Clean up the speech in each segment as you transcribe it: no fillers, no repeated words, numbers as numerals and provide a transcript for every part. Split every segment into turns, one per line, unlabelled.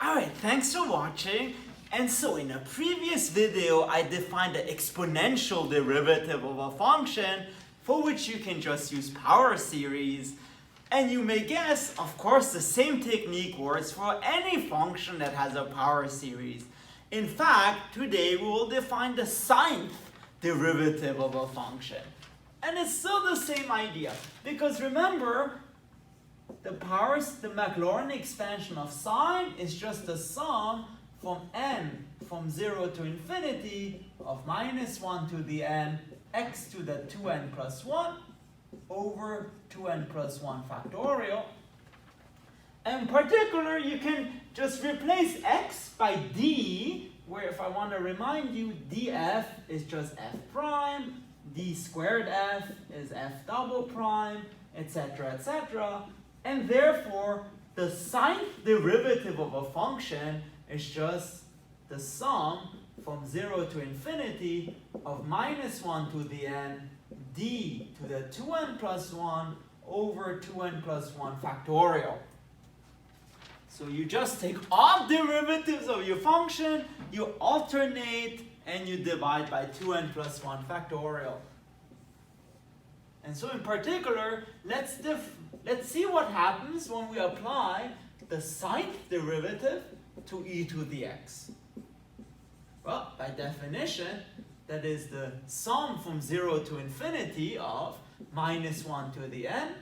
Alright, thanks for watching. And so in a previous video, I defined the exponential derivative of a function for which you can just use power series. And you may guess, of course, the same technique works for any function that has a power series. In fact, today we will define the sine derivative of a function. And it's still the same idea, because remember, the Maclaurin expansion of sine is just the sum from n from 0 to infinity of minus 1 to the n x to the 2n plus 1 over 2n plus 1 factorial. In particular, you can just replace x by d, where if I want to remind you, df is just f prime, d squared f is f double prime, etc., etc. And therefore, the sine derivative of a function is just the sum from 0 to infinity of minus 1 to the n d to the 2n plus 1 over 2n plus 1 factorial. So you just take all derivatives of your function, you alternate, and you divide by 2n plus 1 factorial. And so in particular, let's see what happens when we apply the sine derivative to e to the x. Well, by definition, that is the sum from 0 to infinity of minus 1 to the n,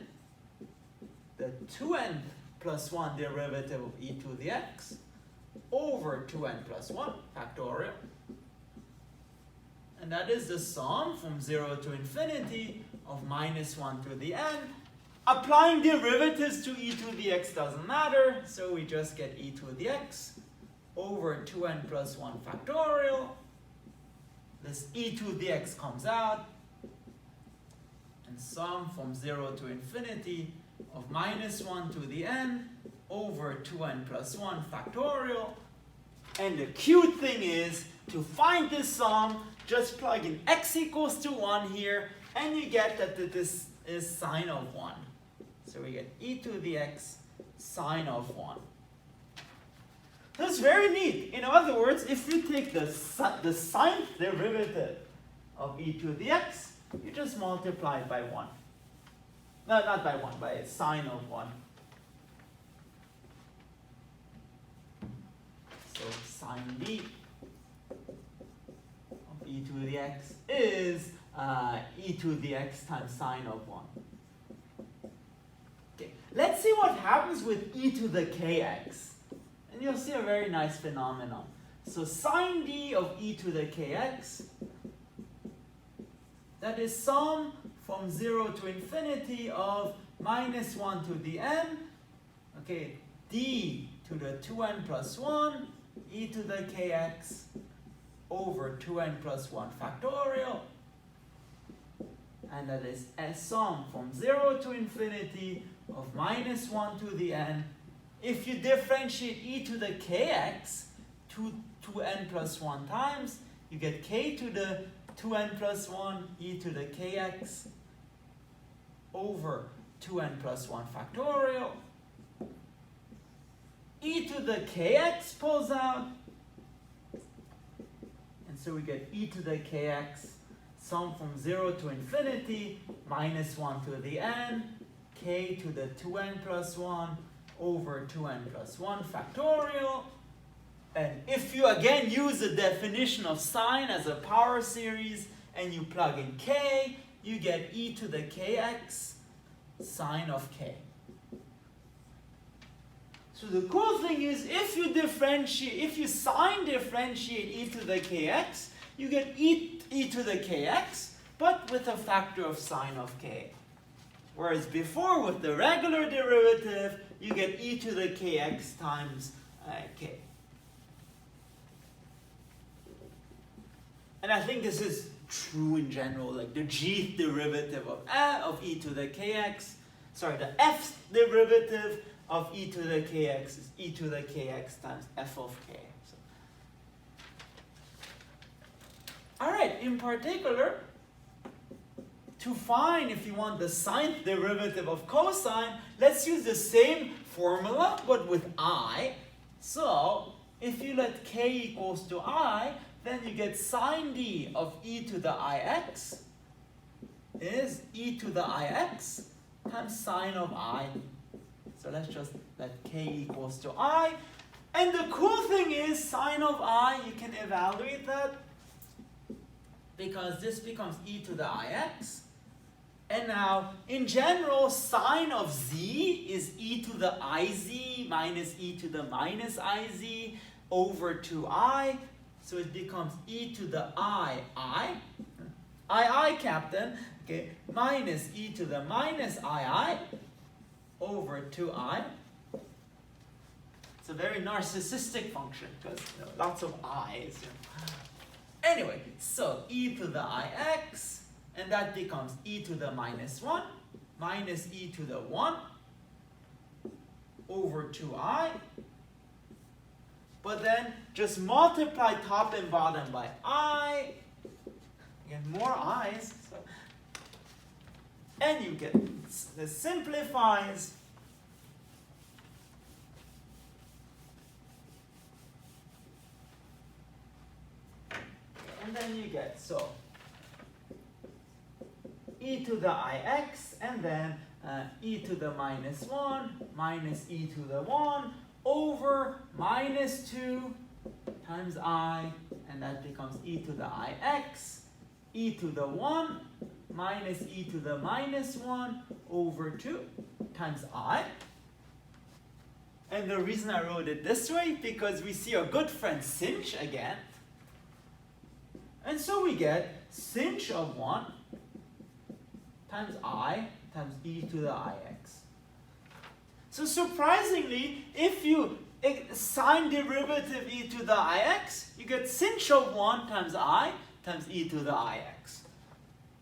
the 2n plus 1 derivative of e to the x, over 2n plus 1 factorial. And that is the sum from 0 to infinity of minus 1 to the n. Applying derivatives to e to the x doesn't matter, so we just get e to the x over 2n plus 1 factorial. This e to the x comes out, and sum from 0 to infinity of minus 1 to the n over 2n plus 1 factorial. And the cute thing is, to find this sum, just plug in x equals to 1 here, and you get that this is sine of 1. So we get e to the x sine of 1. That's very neat. In other words, if you take the sine derivative of e to the x, you just multiply it by 1. No, not by 1, by sine of 1. So sine d of e to the x is e to the x times sine of 1. Okay, let's see what happens with e to the kx. And you'll see a very nice phenomenon. So sine d of e to the kx, that is sum from 0 to infinity of minus 1 to the n, okay, d to the 2n plus 1, e to the kx over 2n plus 1 factorial. And that is a sum from 0 to infinity of minus 1 to the n. If you differentiate e to the kx 2n plus 1 times, you get k to the 2n plus 1 e to the kx over 2n plus 1 factorial. E to the kx pulls out, and so we get e to the kx sum from 0 to infinity minus 1 to the n, k to the 2n plus 1 over 2n plus 1 factorial. And if you again use the definition of sine as a power series and you plug in k, you get e to the kx sine of k. So the cool thing is, if you sine differentiate e to the kx, you get e to the kx, but with a factor of sine of k. Whereas before, with the regular derivative, you get e to the kx times k. And I think this is true in general, like the gth derivative of e to the kx, the f derivative of e to the kx is e to the kx times f of k. So. All right, in particular, to find, if you want the sine derivative of cosine, let's use the same formula, but with I. So if you let k equals to I, then you get sine d of e to the ix is e to the ix times sine of I. So let's just let k equals to I. And the cool thing is sine of I, you can evaluate that because this becomes e to the ix. And now, in general, sine of z is e to the iz minus e to the minus iz over 2I. So it becomes e to the I captain, okay, minus e to the minus II over 2I. It's a very narcissistic function because lots of i's. Anyway, so e to the ix. And that becomes e to the minus 1 minus e to the 1 over 2I. But then just multiply top and bottom by I. Again, more i's. So. And you get, this simplifies. And then you get, so e to the ix, and then e to the minus 1 minus e to the 1 over minus 2 times I, and that becomes e to the ix, e to the 1 minus e to the minus 1 over 2 times I. And the reason I wrote it this way, because we see our good friend sinh again. And so we get sinh of 1 times I times e to the ix. So surprisingly, if you sine derivative e to the ix, you get sinh of 1 times I times e to the ix.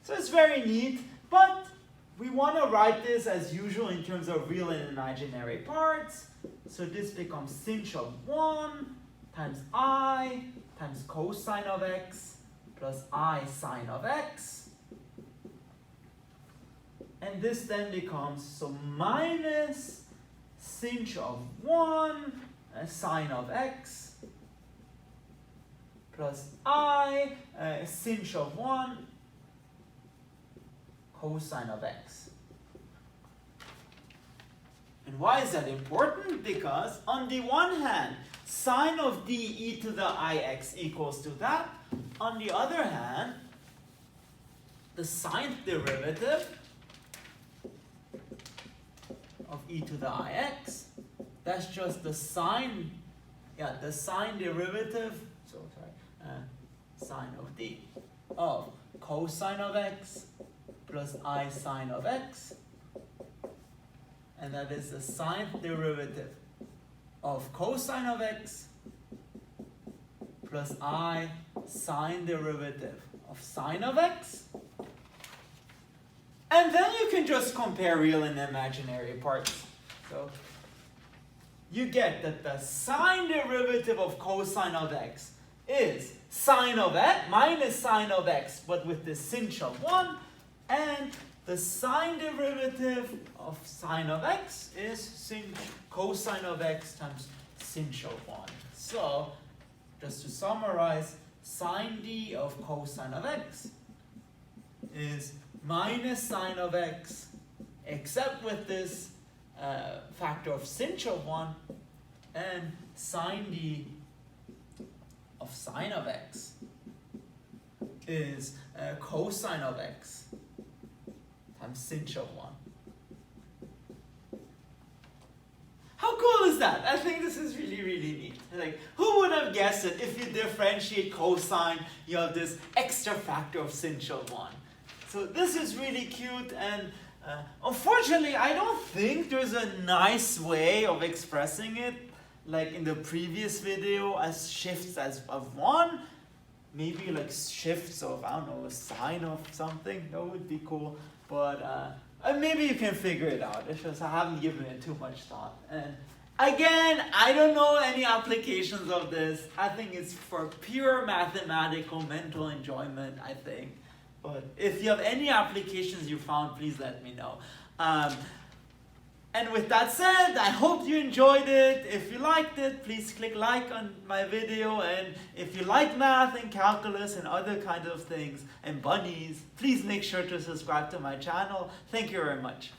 So it's very neat, but we want to write this as usual in terms of real and imaginary parts. So this becomes sinh of 1 times I times cosine of x plus I sine of x. And this then becomes, so minus sinh of 1 sine of x plus I sinh of 1 cosine of x. And why is that important? Because on the one hand, sine of d e to the ix equals to that. On the other hand, the sine derivative of e to the ix, that's just the sine, the sine derivative, so sorry, sine of d of cosine of x plus I sine of x, and that is the sine derivative of cosine of x plus I sine derivative of sine of x. And then you can just compare real and imaginary parts. So you get that the sine derivative of cosine of x is sine of x minus sine of x, but with the sinh of 1, and the sine derivative of sine of x is cosine of x times sinh of 1. So just to summarize, sine d of cosine of x is minus sine of x, except with this factor of sinh of 1, and sine d of sine of x is cosine of x times sinh of 1. How cool is that? I think this is really, really neat. Like, who would have guessed it? If you differentiate cosine, you have this extra factor of sinh of 1. So this is really cute, and unfortunately, I don't think there's a nice way of expressing it, like in the previous video, as shifts of 1. Maybe like shifts of, I don't know, a sine of something. That would be cool. But maybe you can figure it out. It's just I haven't given it too much thought. And again, I don't know any applications of this. I think it's for pure mathematical mental enjoyment, I think. But if you have any applications you found, please let me know. And with that said, I hope you enjoyed it. If you liked it, please click like on my video. And if you like math and calculus and other kinds of things and bunnies, please make sure to subscribe to my channel. Thank you very much.